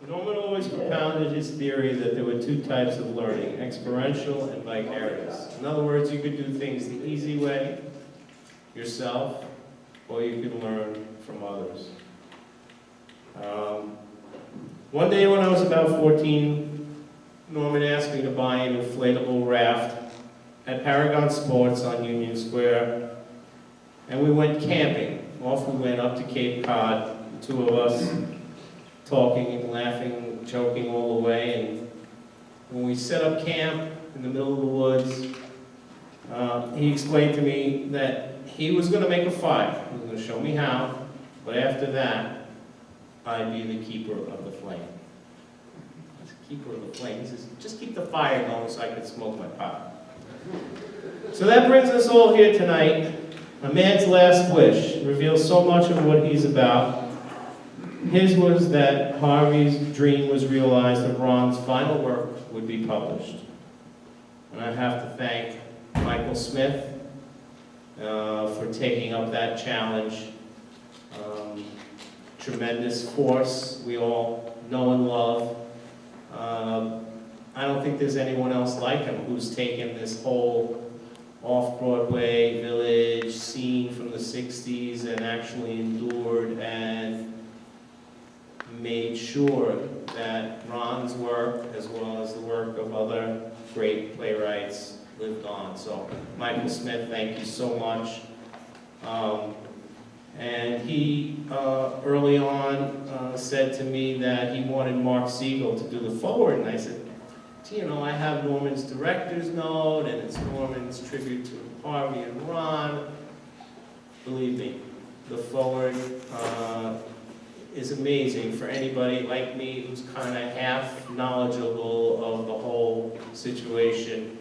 Norman always propounded his theory that there were two types of learning, experiential and vicarious. In other words, you could do things the easy way, yourself, or you could learn from others. One day when I was about 14, Norman asked me to buy an inflatable raft at Paragon Sports on Union Square, and we went camping. Off we went up to Cape Cod, the two of us, talking and laughing, joking all the way. And when we set up camp in the middle of the woods, he explained to me that he was going to make a fire. He was going to show me how, but after that, I'd be the keeper of the flame. I was the keeper of the flame. He says, just keep the fire going so I can smoke my pot. So that brings us all here tonight. A man's last wish reveals so much of what he's about. His was that Harvey's dream was realized and Ron's final work would be published. And I have to thank Michael Smith for taking up that challenge. Tremendous force we all know and love. I don't think there's anyone else like him who's taken this whole off-Broadway village scene from the 60s and actually endured and made sure that Ron's work, as well as the work of other great playwrights, lived on. So, Michael Smith, thank you so much. And he, early on, said to me that he wanted Marc Siegel to do the forward, and I said, you know, I have Norman's director's note, and it's Norman's tribute to Harvey and Ron. Believe me, the forward is amazing for anybody like me who's kind of half knowledgeable of the whole situation.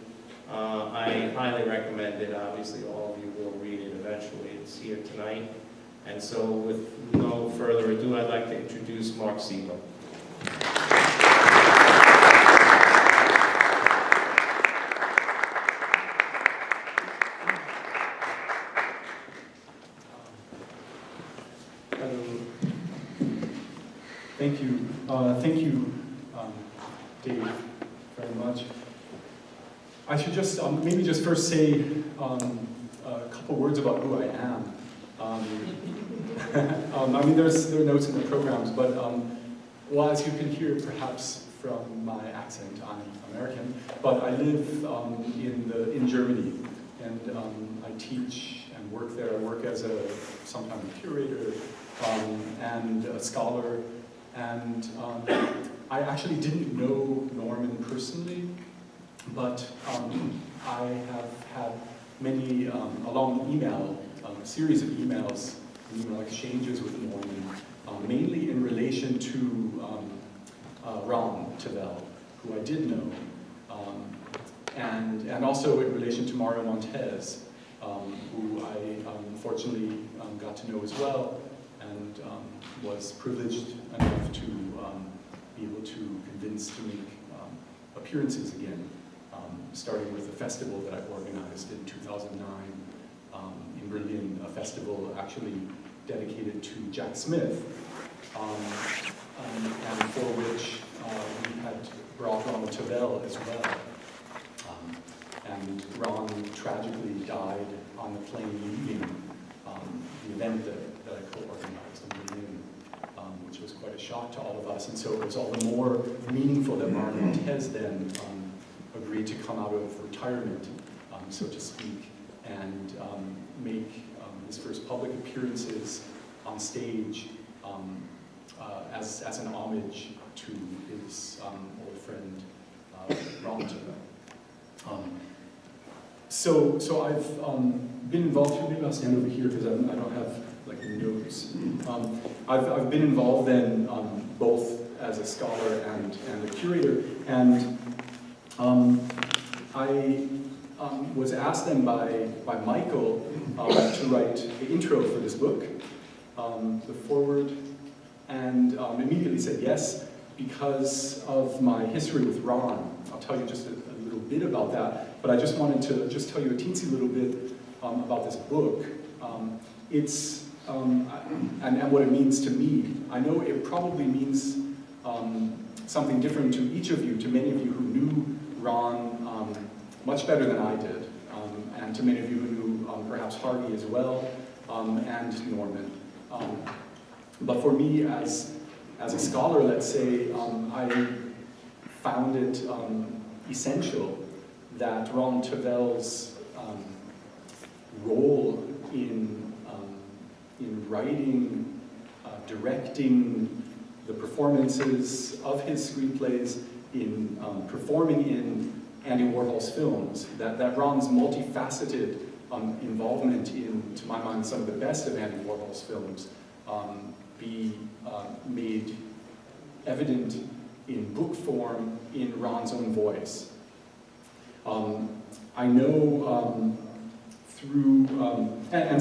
I highly recommend it. Obviously, all of you will read it eventually. It's here tonight. And so, with no further ado, I'd like to introduce Marc Siegel. Thank you, Dave, very much. I should just maybe just first say a couple words about who I am. I mean, there are notes in the programs, but well, as you can hear, perhaps from my accent, I'm American, but I live in Germany, and I teach and work there. I work as sometimes a curator and a scholar. And I actually didn't know Norman personally, but I have had many, a long email, a series of emails, email exchanges with Norman, mainly in relation to Ronald, Tavel, who I did know, and also in relation to Mario Montez, who I fortunately got to know as well, and was privileged enough to be able to convince to make appearances again, starting with a festival that I organized in 2009 in Berlin, a festival actually dedicated to Jack Smith, and for which we had brought Ronald Tavel as well. And Ron tragically died on the plane leaving the event that I co-organized in Berlin, which was quite a shock to all of us. And so it was all the more meaningful that Mario Montez then agreed to come out of retirement, so to speak, and make his first public appearances on stage as an homage to his old friend Ronald. So I've been involved. Maybe I'll stand over here because I don't have like notes. I've been involved then both as a scholar and a curator, and I was asked then by Michael to write the intro for this book, the foreword, and immediately said yes because of my history with Ron. I'll tell you just a little bit about that, but I just wanted to just tell you a teensy little bit about this book. It's and what it means to me. I know it probably means something different to each of you, to many of you who knew Ron much better than I did, and to many of you who knew perhaps Harvey as well, and Norman. But for me, as a scholar, let's say, I found it essential that Ron Tavel's role in writing, directing the performances of his screenplays, in performing in Andy Warhol's films, that Ron's multifaceted involvement in, to my mind, some of the best of Andy Warhol's films be made evident in book form in Ron's own voice. I know through,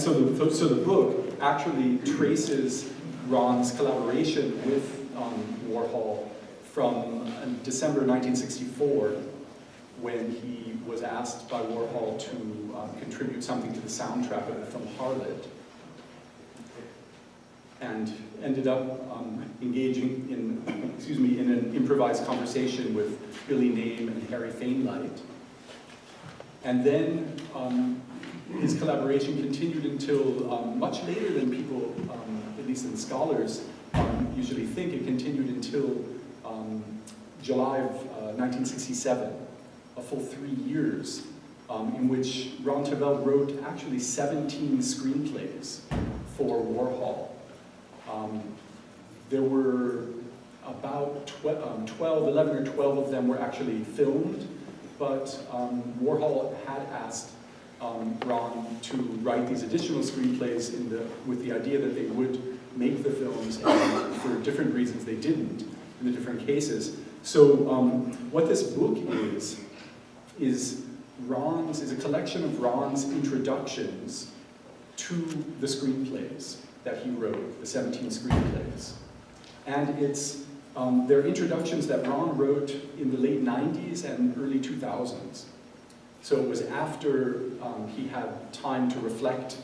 so the book actually traces Ron's collaboration with Warhol from December 1964, when he was asked by Warhol to contribute something to the soundtrack of the film Harlot, and ended up engaging in an improvised conversation with Billy Name and Harry Fainlight. And then his collaboration continued until much later than people, at least in scholars, usually think. It continued until July of 1967, a full 3 years, in which Ron Tavel wrote actually 17 screenplays for Warhol. There were about 11 or 12 of them were actually filmed, but Warhol had asked Ron to write these additional screenplays with the idea that they would make the films, and for different reasons they didn't in the different cases. So what this book is a collection of Ron's introductions to the screenplays that he wrote, the 17 screenplays. And they're introductions that Ron wrote in the late 90s and early 2000s. So it was after he had time to reflect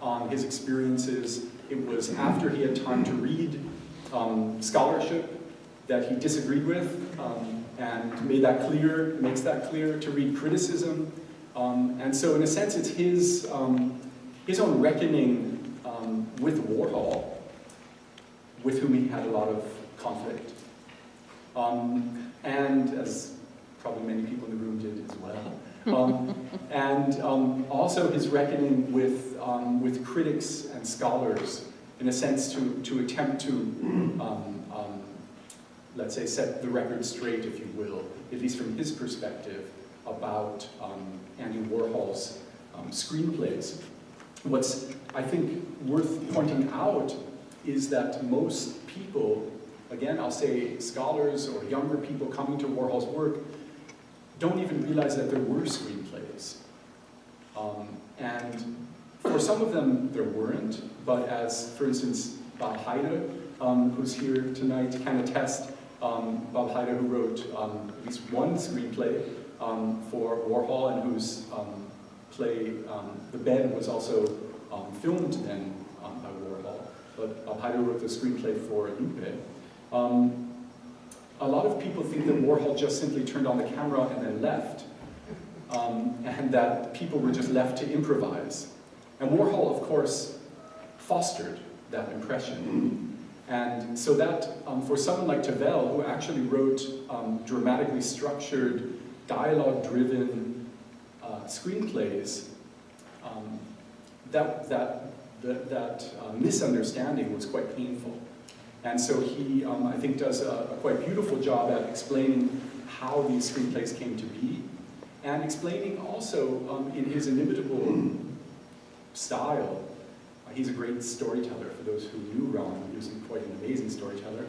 on his experiences. It was after he had time to read scholarship that he disagreed with, and makes that clear, to read criticism. And so in a sense, it's his own reckoning with Warhol, with whom he had a lot of conflict. And as probably many people in the room did as well. And also his reckoning with critics and scholars, in a sense to attempt to, let's say, set the record straight, if you will, at least from his perspective, about Andy Warhol's screenplays. What's, I think, worth pointing out is that most people, again, I'll say scholars or younger people coming to Warhol's work, don't even realize that there were screenplays. And for some of them, there weren't, but as, for instance, Bob Heide, who's here tonight, can attest. Bob Heide, who wrote at least one screenplay for Warhol, and whose play, The Bed, was also filmed then by Warhol. But Bob Heide wrote the screenplay for Lupe. A lot of people think that Warhol just simply turned on the camera and then left, and that people were just left to improvise. And Warhol, of course, fostered that impression. And so that, for someone like Tavel, who actually wrote dramatically structured, dialogue-driven screenplays, that misunderstanding was quite painful. And so he, I think, does a quite beautiful job at explaining how these screenplays came to be, and explaining also, in his inimitable style, he's a great storyteller. For those who knew Ron, he was quite an amazing storyteller.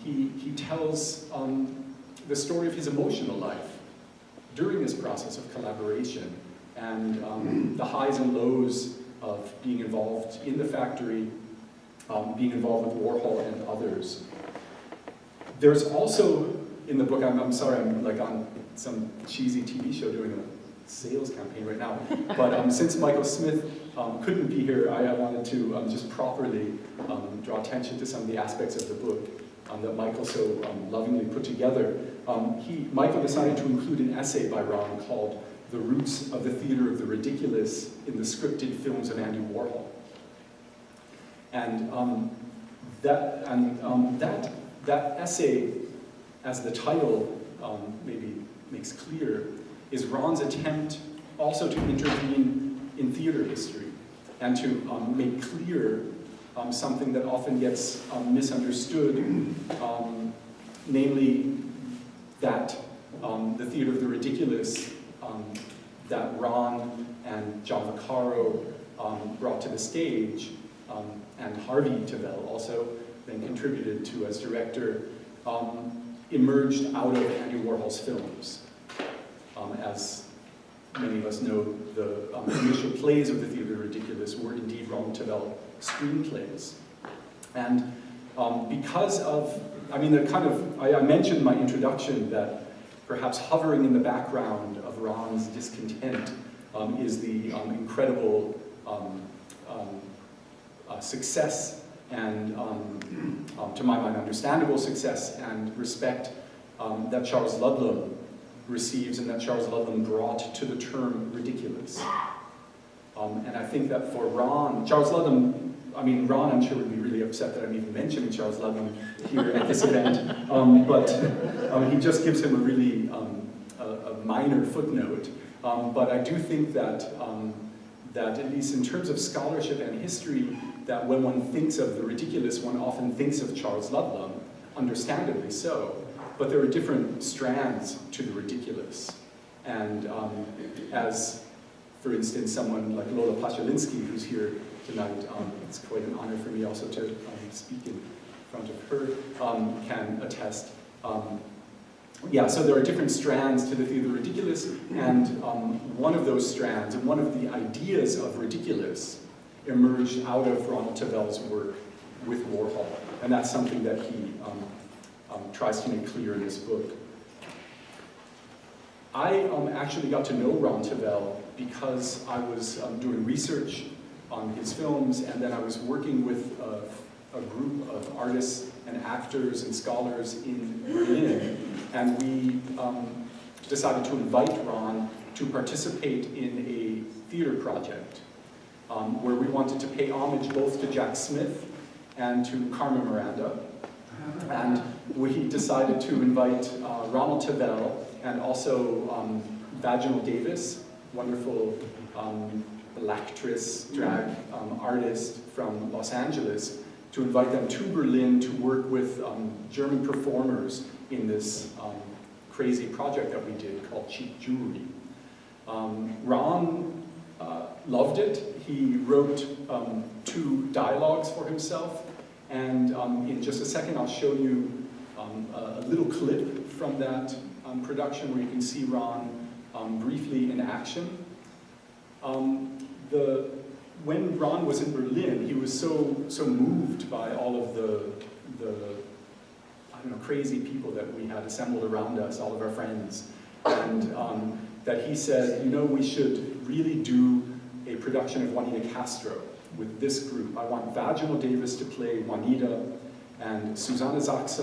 He tells the story of his emotional life during this process of collaboration, and the highs and lows of being involved in the factory, being involved with Warhol and others. There's also, in the book, I'm sorry, I'm like on some cheesy TV show doing a sales campaign right now, but since Michael Smith couldn't be here, I wanted to just properly draw attention to some of the aspects of the book that Michael so lovingly put together, Michael decided to include an essay by Ron called "The Roots of the Theater of the Ridiculous in the Scripted Films of Andy Warhol." And that essay, as the title maybe makes clear, is Ron's attempt also to intervene in theater history and to make clear something that often gets misunderstood, namely that the theater of the ridiculous that Ron and John Vaccaro brought to the stage, and Harvey Tavel also then contributed to as director, emerged out of Andy Warhol's films. As many of us know, the initial plays of the Theater of the Ridiculous were indeed Ron Tavel screenplays. And because of, I mentioned in my introduction that perhaps hovering in the background of Ron's discontent is the incredible success and, to my mind, understandable success and respect that Charles Ludlam receives and that Charles Ludlam brought to the term ridiculous. And I think that for Ron, Charles Ludlam, Ron I'm sure would be really upset that I'm even mentioning Charles Ludlam here at this event, but he just gives him a really a minor footnote. But I do think that, that at least in terms of scholarship and history, that when one thinks of the ridiculous, one often thinks of Charles Ludlam, understandably so. But there are different strands to the ridiculous. And as, for instance, someone like Lola Pachulinski, who's here tonight, it's quite an honor for me also to speak in front of her, can attest. Yeah, so there are different strands to the theater of the ridiculous, and one of those strands, and one of the ideas of ridiculous, emerged out of Ronald Tavel's work with Warhol. And that's something that he tries to make clear in this book. I actually got to know Ron Tavel because I was doing research on his films, and then I was working with a group of artists and actors and scholars in Berlin, and we decided to invite Ron to participate in a theater project where we wanted to pay homage both to Jack Smith and to Carmen Miranda. And we decided to invite Ronald Tavel and also Vaginal Davis, wonderful actress, drag artist from Los Angeles, to invite them to Berlin to work with German performers in this crazy project that we did called Cheap Jewelry. Ron loved it. He wrote 2 dialogues for himself, and in just a second I'll show you a little clip from that production where you can see Ron briefly in action. When Ron was in Berlin, he was so moved by all of the crazy people that we had assembled around us, all of our friends, and that he said, we should really do a production of Juanita Castro with this group. I want Vaginal Davis to play Juanita, and Susanne Sachse,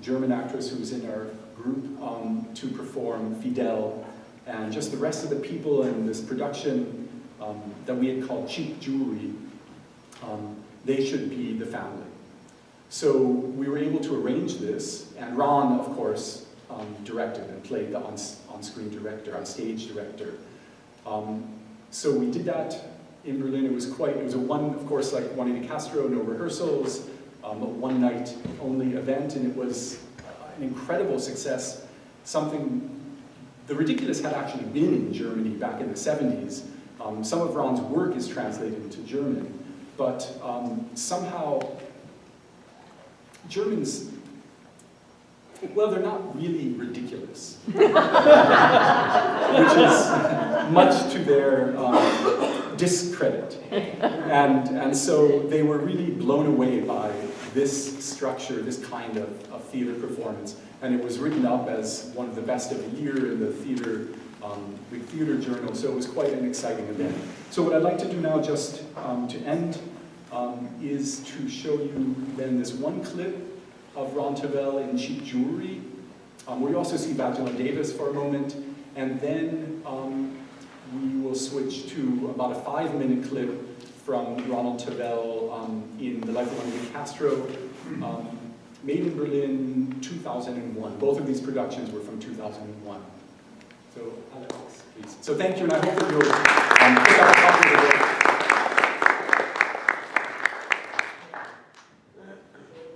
German actress who's in our group, to perform Fidel, and just the rest of the people in this production that we had called Cheap Jewelry, they should be the family. So we were able to arrange this, and Ron, of course, directed and played the on-screen director, on-stage director. So we did that in Berlin. It was a one, of course, like Juanita Castro, no rehearsals, a one-night only event, and it was an incredible success. Something, The Ridiculous had actually been in Germany back in the 70s. Some of Ron's work is translated into German, but somehow Germans, well, they're not really ridiculous, which is much to their discredit. And so they were really blown away by this structure, this kind of theater performance. And it was written up as one of the best of the year in the theater, Big Theater Journal, so it was quite an exciting event. So what I'd like to do now, just to end, is to show you then this one clip of Ron Tavel in Cheap Jewelry, where you also see Vagina Davis for a moment, and then we will switch to about a 5-minute clip from Ronald Tavel in The Life of Ronald Castro, made in Berlin, 2001. Both of these productions were from 2001. So, Alex, please. So thank you, and I hope that you'll pick up a copy of the book.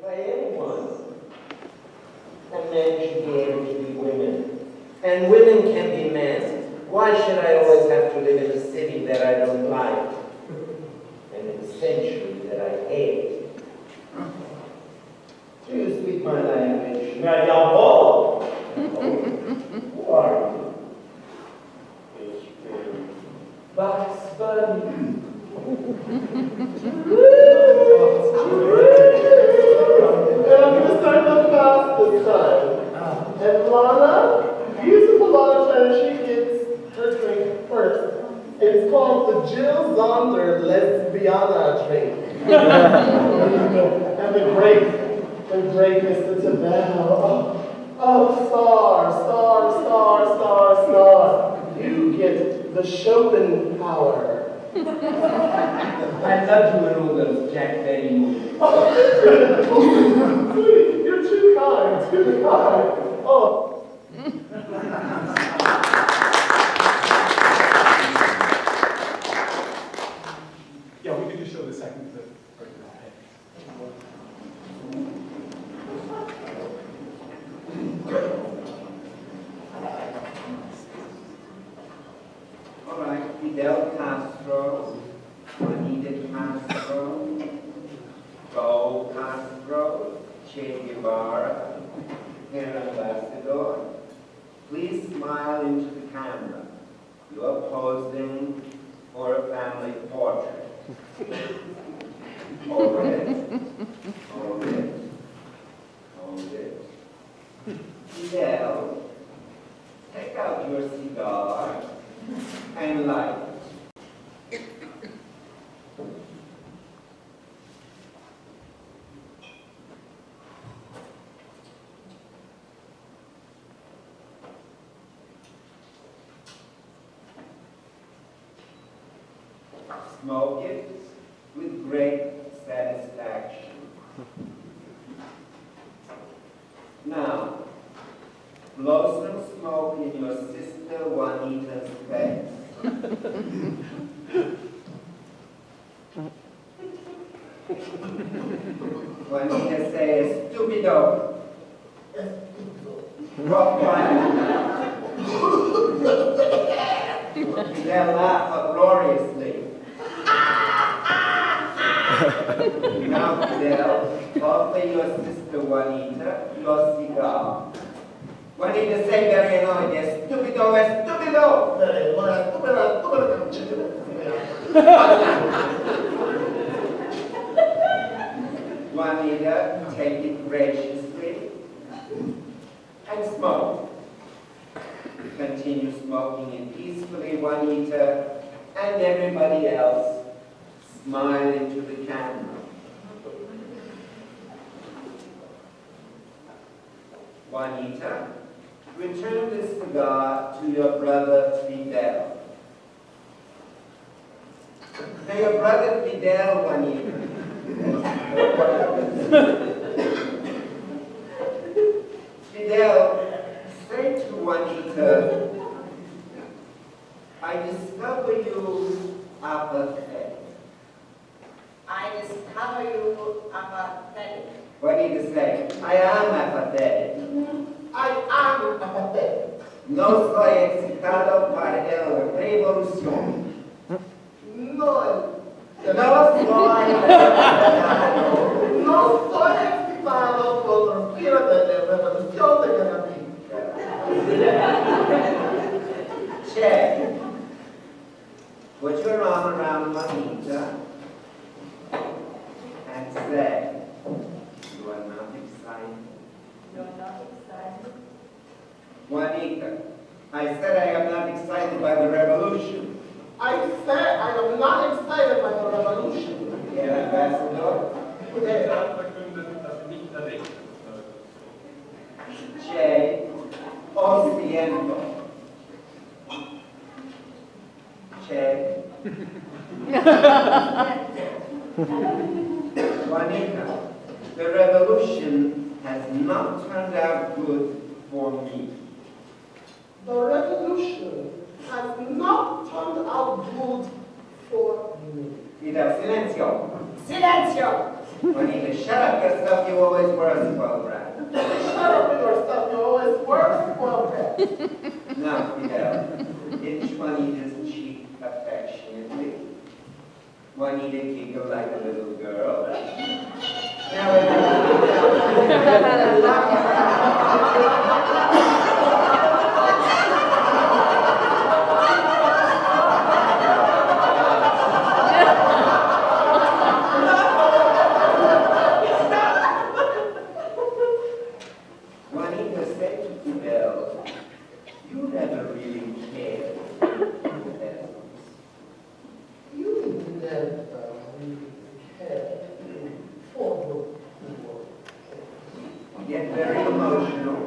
By anyone, a man should be able to be women, and women can be men. Why should I always have to live in a city that I don't like, and in a century that I hate? Do you speak my language? Now, y'all, who are you? Bugs Bunny. I'm going to start the fast this time. And Lana, beautiful Lana, she gets her drink first. It's called the Jill Zonder Lesbiana drink. And the great Mr. Tavel. Oh, star. You get the Schopenhauer. I love you in all those Jack Benny movies. Sweetie, you're too kind. Oh. Yeah, we can just show the second clip. All right, Fidel Castro, Juanita Castro, Raul Castro, Che Guevara, Herr Ambassador. Please smile into the camera. You are posing for a family portrait. Hold it. Fidel, take out your cigar and light it. Smoke it with great satisfaction. Now, blow some smoke in your sister Juanita's face. Juanita says, stupido. Rock one. They'll laugh uproariously. Now, Fidel, offer your sister Juanita your cigar. Juanita say very annoying, stupido, stupido. Juanita, take it graciously and smoke. Continue smoking it peacefully, Juanita, and everybody else smile into the camera. Juanita, return this cigar to your brother Fidel. To your brother Fidel, Juanita. Fidel, say to Juanita, I discover you apathetic. I discover you apathetic. Juanita say, I am apathetic. I am apathetic. No soy excitado para la revolución. No No soy excitado. No soy excitado por los giros de la revolución de Canadá. Check. Put your arm around Juanita and say, you are not excited. You're not excited. Juanita, I said I am not excited by the revolution. I said I am not excited by the revolution. Herr Ambassador, Juanita, the revolution has not turned out good for me. The revolution has not turned out good for me. Fidel, silencio. Silencio! Juanita, shut up. Your stuff you always were a spoiled brat. Shut up with your stuff, you always were well. Now, Fidel, pinch Juanita's cheek affectionately. Juanita giggled like a little girl. Now, Juanita said to Fidel, you never really cared for peasants. You never really cared for the poor. Yet very emotional.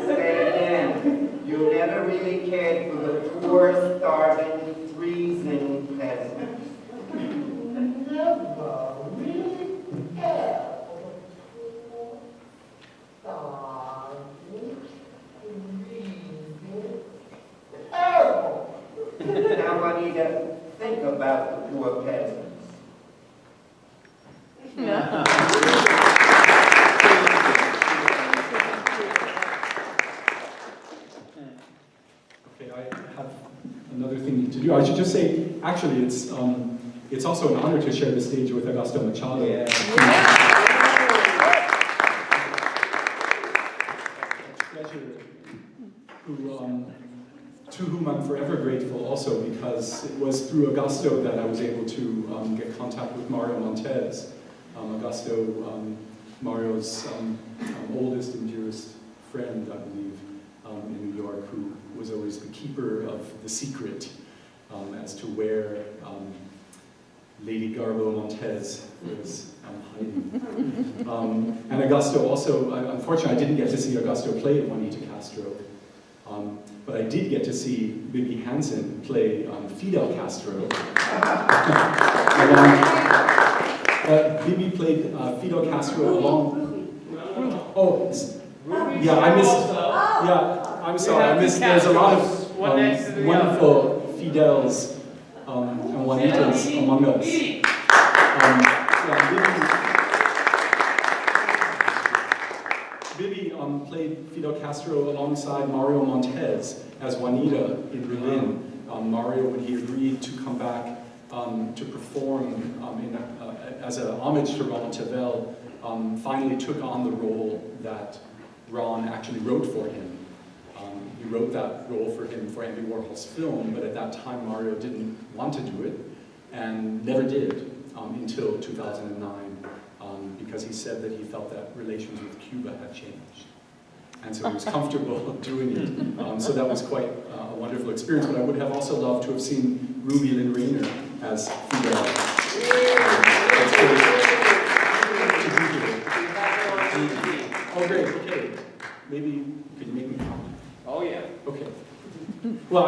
Say again, you never really cared for the poor, starving, freezing peasants. Never really cared for the poor, starving, freezing, terrible. Now, Juanita, think about the poor peasants. Okay, I have another thing to do. I should just say, actually, it's also an honor to share the stage with Augusto Machado. Yeah. Treasure, to whom I'm forever grateful also, because it was through Augusto that I was able to get contact with Mario Montez. Augusto, Mario's oldest and dearest friend, I believe, in New York, who was always the keeper of the secret as to where Lady Garbo Montez was hiding. And Augusto also, unfortunately, I didn't get to see Augusto play Juanita Castro, but I did get to see Bibi Hansen play Fidel Castro. Bibi played Fidel Castro along. Oh, yeah, I missed. Yeah, I'm sorry, I missed. There's a lot of wonderful Fidels and Juanitas among us. Bibi played Fidel Castro alongside Mario Montez as Juanita in Berlin. Mario, when he agreed to come back to perform as a homage to Ronald Tavel, finally took on the role that Ron actually wrote for him. He wrote that role for him for Andy Warhol's film, but at that time Mario didn't want to do it, and never did until 2009, because he said that he felt that relations with Cuba had changed. And so he was comfortable doing it. So that was quite a wonderful experience, but I would have also loved to have seen Ruby Lynn Rayner as Fidel. Oh, great, okay. Maybe, could you make me comment? Oh, yeah. Okay. Well,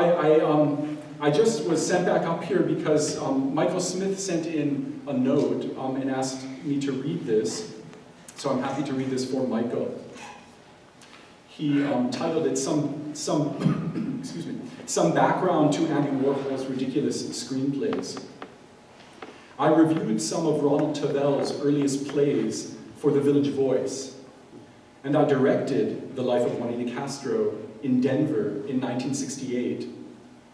I just was sent back up here because Michael Smith sent in a note and asked me to read this. So I'm happy to read this for Michael. He titled it excuse me, Some Background to Andy Warhol's Ridiculous Screenplays. I reviewed some of Ronald Tavel's earliest plays for The Village Voice, and I directed The Life of Juanita Castro in Denver in 1968,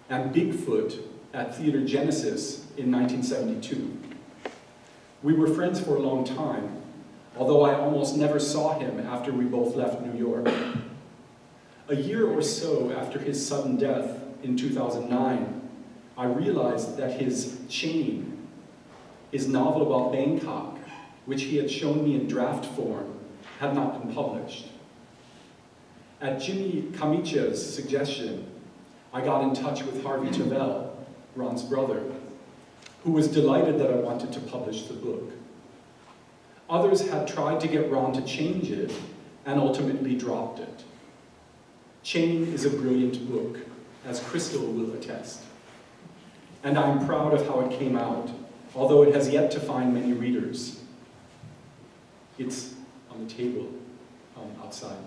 and Bigfoot at Theater Genesis in 1972. We were friends for a long time, although I almost never saw him after we both left New York. A year or so after his sudden death in 2009, I realized that his Chain, his novel about Bangkok, which he had shown me in draft form, had not been published. At Jimmy Camicha's suggestion, I got in touch with Harvey Tavel, Ron's brother, who was delighted that I wanted to publish the book. Others had tried to get Ron to change it and ultimately dropped it. Chain is a brilliant book, as Crystal will attest. And I'm proud of how it came out, although it has yet to find many readers. It's on the table outside.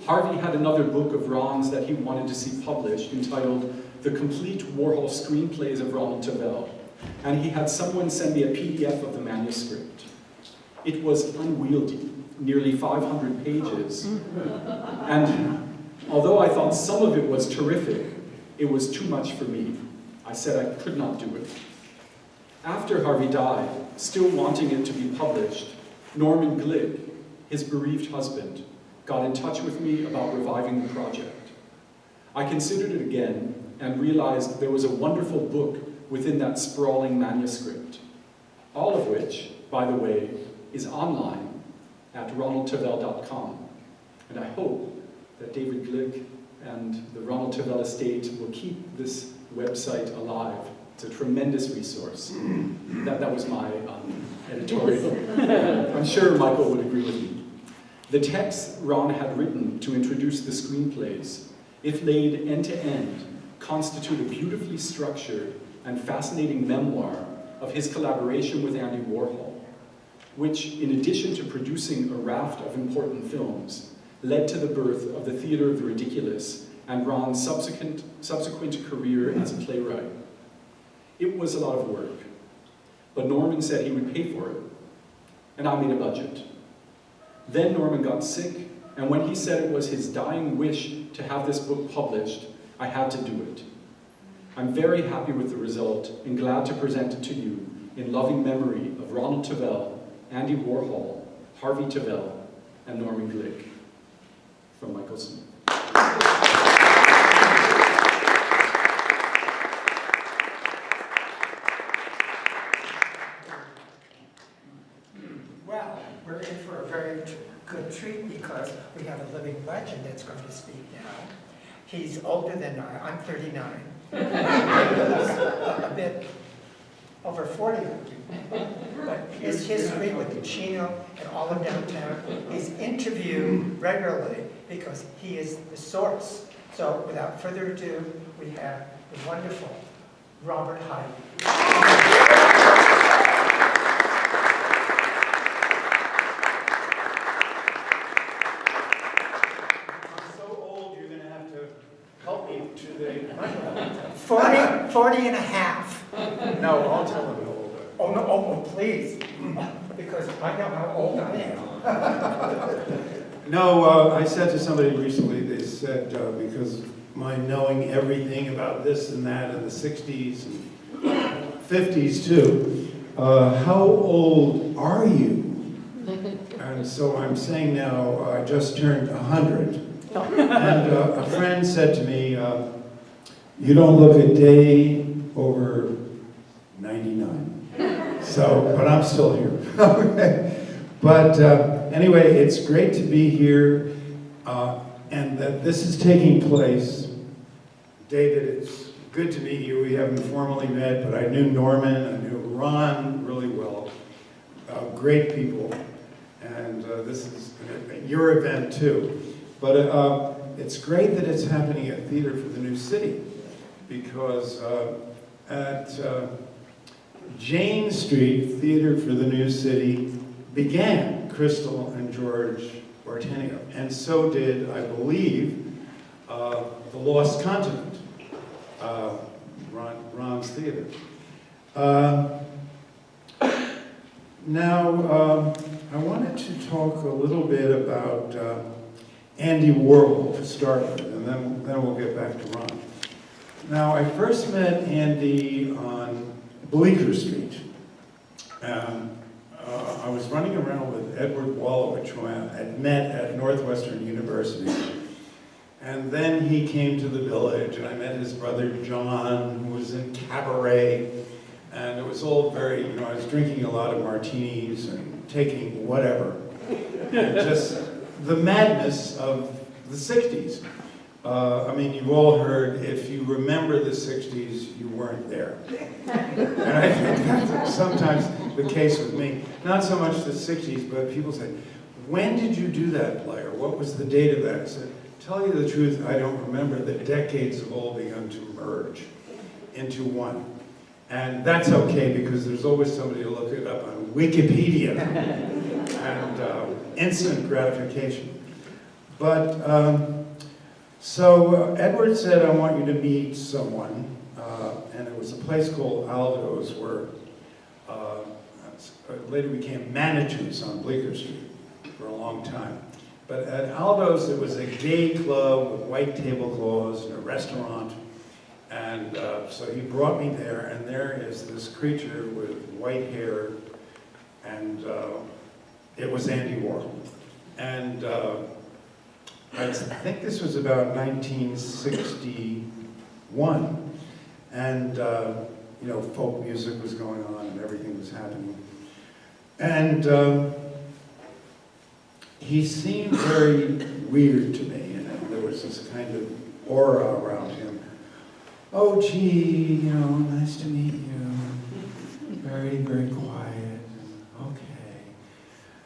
Harvey had another book of Ron's that he wanted to see published, entitled The Complete Warhol Screenplays of Ronald Tavel, and he had someone send me a PDF of the manuscript. It was unwieldy, nearly 500 pages, and although I thought some of it was terrific, it was too much for me. I said I could not do it. After Harvey died, still wanting it to be published, Norman Glick, his bereaved husband, got in touch with me about reviving the project. I considered it again and realized there was a wonderful book within that sprawling manuscript, all of which, by the way, is online at ronaldtavel.com. And I hope that David Glick and the Ronald Tavel estate will keep this website alive. It's a tremendous resource. That was my editorial. I'm sure Michael would agree with me. The texts Ron had written to introduce the screenplays, if laid end to end, constitute a beautifully structured and fascinating memoir of his collaboration with Andy Warhol, which, in addition to producing a raft of important films, led to the birth of the Theater of the Ridiculous and Ron's subsequent career as a playwright. It was a lot of work, but Norman said he would pay for it, and I made a budget. Then Norman got sick, and when he said it was his dying wish to have this book published, I had to do it. I'm very happy with the result and glad to present it to you in loving memory of Ronald Tavel, Andy Warhol, Harvey Tavel, and Norman Glick. From Michael Smith. Well, we're in for a very good treat because we have a living legend that's going to speak now. He's older than I. I'm 39. He's a bit over 40. But his history with the Chino and all of downtown, he's interviewed regularly because he is the source. So without further ado, we have the wonderful Robert Heide. To the 40 and a half. No, I'll tell him older. Oh, no, oh, please. Because I know how old I am. No, I said to somebody recently, they said, because my knowing everything about this and that in the 60s and 50s too, how old are you? And so I'm saying now, I just turned 100. And a friend said to me, you don't look a day over 99. So, but I'm still here. Okay. But anyway, it's great to be here and that this is taking place. David, it's good to meet you. We haven't formally met, but I knew Norman, I knew Ron really well. Great people. And this is your event too. But it's great that it's happening at Theater for the New City, because at Jane Street, Theater for the New City began Crystal and George Bartenio, and so did, I believe, The Lost Continent, Ron's theater. Now, I wanted to talk a little bit about Andy Warhol to start with, and then we'll get back to Ron. Now, I first met Andy on Bleecker Street. I was running around with Edward Wallowich, who I had met at Northwestern University. And then he came to the village, and I met his brother John, who was in cabaret. And it was all very, I was drinking a lot of martinis and taking whatever. And just the madness of the 60s. I mean, you've all heard, if you remember the 60s, you weren't there. And I think that's sometimes the case with me. Not so much the 60s, but people say, when did you do that play? Or what was the date of that? I said, tell you the truth, I don't remember. The decades have all begun to merge into one. And that's okay, because there's always somebody to look it up on Wikipedia. And instant gratification. But, so Edward said, I want you to meet someone. And it was a place called Aldo's where later became Manitou's on Bleecker Street for a long time. But at Aldo's, there was a gay club with white tablecloths and a restaurant. And so he brought me there, and there is this creature with white hair, and it was Andy Warhol. And I think this was about 1961, and you know, folk music was going on and everything was happening. And he seemed very weird to me, and there was this kind of aura around him. Oh, gee, you know, nice to meet you. Very, very quiet. Okay.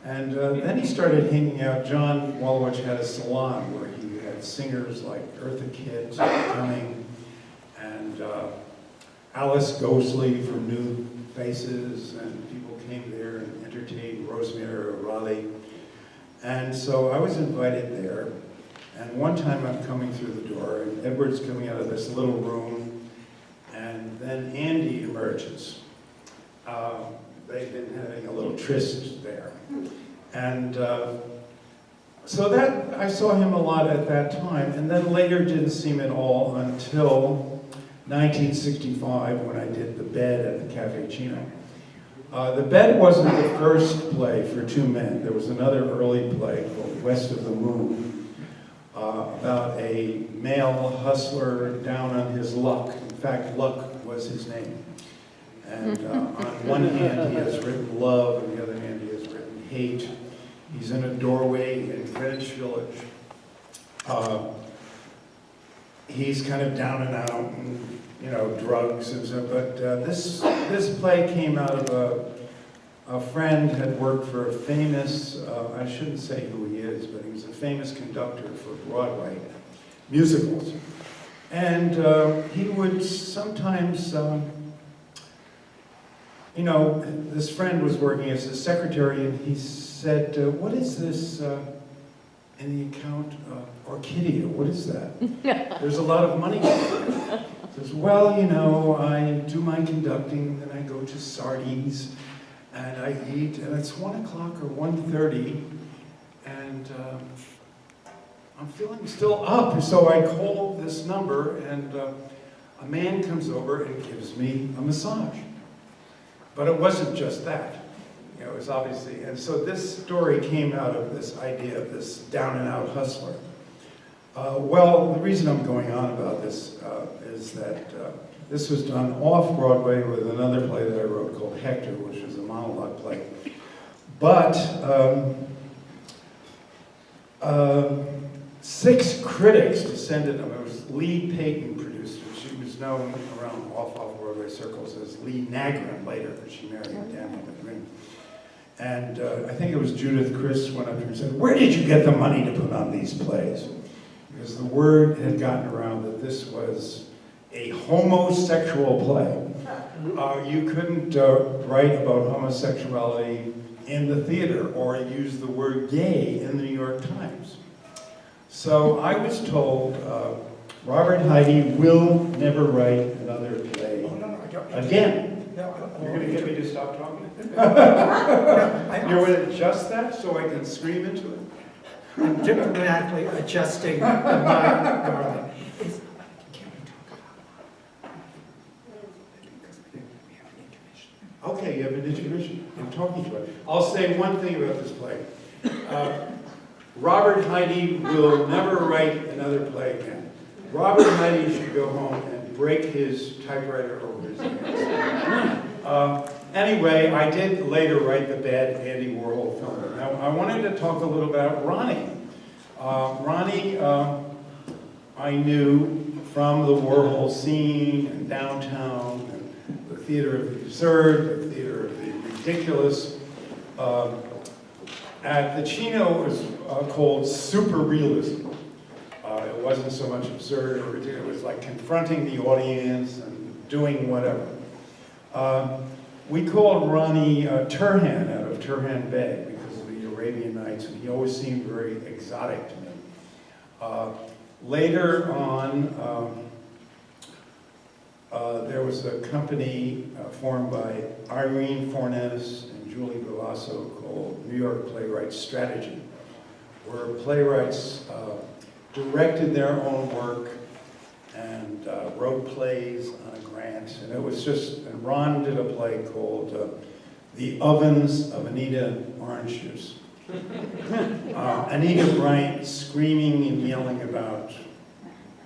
And then he started hanging out. John Wallowich had a salon where he had singers like Eartha Kitt coming, and Alice Gosley from New Faces, and people came there and entertained Rosemary O'Reilly. And so I was invited there. And one time I'm coming through the door, and Edward's coming out of this little room, and then Andy emerges. They've been having a little tryst there. And so that, I saw him a lot at that time, and then later didn't see him at all until 1965 when I did The Bed at the Cafe Chino. The Bed wasn't the first play for two men. There was another early play called West of the Moon, about a male hustler down on his luck. In fact, luck was his name. And on one hand, he has written love, on the other hand, he has written hate. He's in a doorway in Greenwich Village. He's kind of down and out, and you know, drugs and stuff. But this play came out of a friend had worked for a famous, I shouldn't say who he is, but he was a famous conductor for Broadway musicals. And he would sometimes, you know, this friend was working as a secretary, and he said, what is this in the account? Orchidea, what is that? There's a lot of money there. He says, well, you know, I do my conducting, then I go to Sardi's, and I eat, and it's 1 o'clock or 1:30, and I'm feeling still up. So I called this number, and a man comes over and gives me a massage. But it wasn't just that. You know, it was obviously, and so this story came out of this idea of this down and out hustler. Well, the reason I'm going on about this is that this was done off Broadway with another play that I wrote called Hector, which was a monologue play. But 6 critics descended on it. It was Lee Payton produced it. She was known around off-Broadway circles as Lee Nagrin later, but she married Daniel McGreen. And I think it was Judith Chris went up here and said, where did you get the money to put on these plays? Because the word had gotten around that this was a homosexual play. You couldn't write about homosexuality in the theater or use the word gay in the New York Times. So I was told, Robert Heide will never write another play again. You're going to get me to stop talking? You're going to adjust that so I can scream into it? I'm diplomatically adjusting my garment. Can we talk about Okay, you have an intermission. I'm talking to it. I'll say one thing about this play. Robert Heide will never write another play again. Robert Heide should go home and break his typewriter over his hands. Anyway, I did later write the bad Andy Warhol film. Now, I wanted to talk a little about Ronnie. Ronnie, I knew from the Warhol scene and downtown, and the theater of the absurd, the theater of the ridiculous. At the Chino, it was called super realism. wasn't so much absurd, or it was like confronting the audience and doing whatever. We called Ronnie Turhan out of Turhan Bay because of the Arabian Nights, and he always seemed very exotic to me. Later on, there was a company formed by Irene Fornes and Julie Bellasso called New York Playwrights Strategy, where playwrights directed their own work and wrote plays on a grant. And it was just, and Ron did a play called The Ovens of Anita Orange Juice. Anita Bryant screaming and yelling about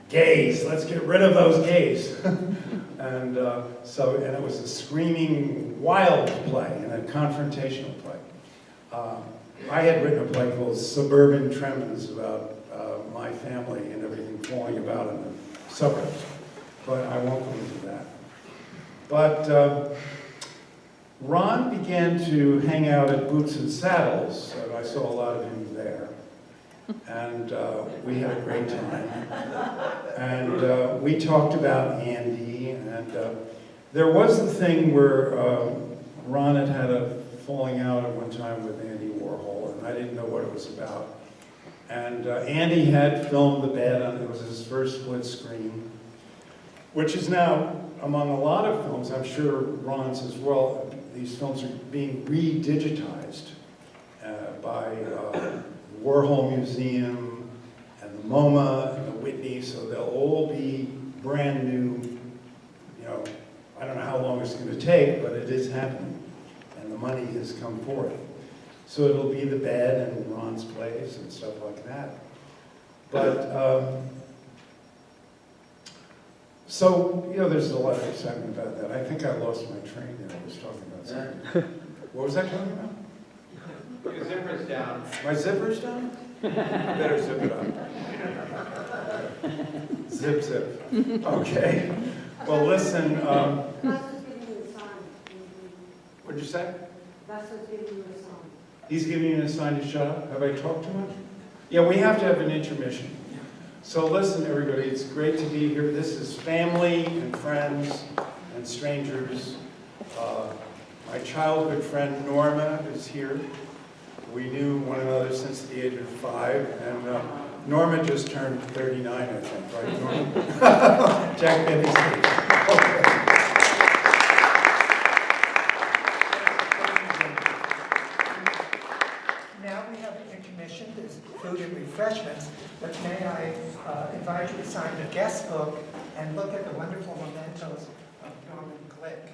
gays, let's get rid of those gays. And and it was a screaming, wild play and a confrontational play. I had written a play called Suburban Tremens about my family and everything falling about in the suburbs, but I won't go into that. But Ron began to hang out at Boots and Saddles, and I saw a lot of him there. And we had a great time. And we talked about Andy, and there was the thing where Ron had a falling out at one time with Andy Warhol, and I didn't know what it was about. And Andy had filmed The Bed, and it was his first split screen, which is now, among a lot of films, I'm sure Ron's as well, these films are being re-digitized by the Warhol Museum and the MoMA and the Whitney, so they'll all be brand new. You know, I don't know how long it's going to take, but it is happening, and the money has come forth. So it'll be The Bed and Ron's plays and stuff like that. But, so, you know, there's a lot of excitement about that. I think I lost my train there. I was talking about something. What was I talking about? Your zipper's down. My zipper's down? Better zip it up. Zip, zip. Okay. Well, listen, what'd you say? That's what's giving you a sign. He's giving you a sign to shut up? Have I talked too much? Yeah, we have to have an intermission. So listen, everybody, it's great to be here. This is family and friends and strangers. My childhood friend Norma is here. We knew one another since the age of 5, and Norma just turned 39, I think, right, Norma? Jack Benny's age. Okay. Now we have an intermission, there's food and refreshments, but may I invite you to sign the guest book and look at the wonderful mementos of Norman Glick.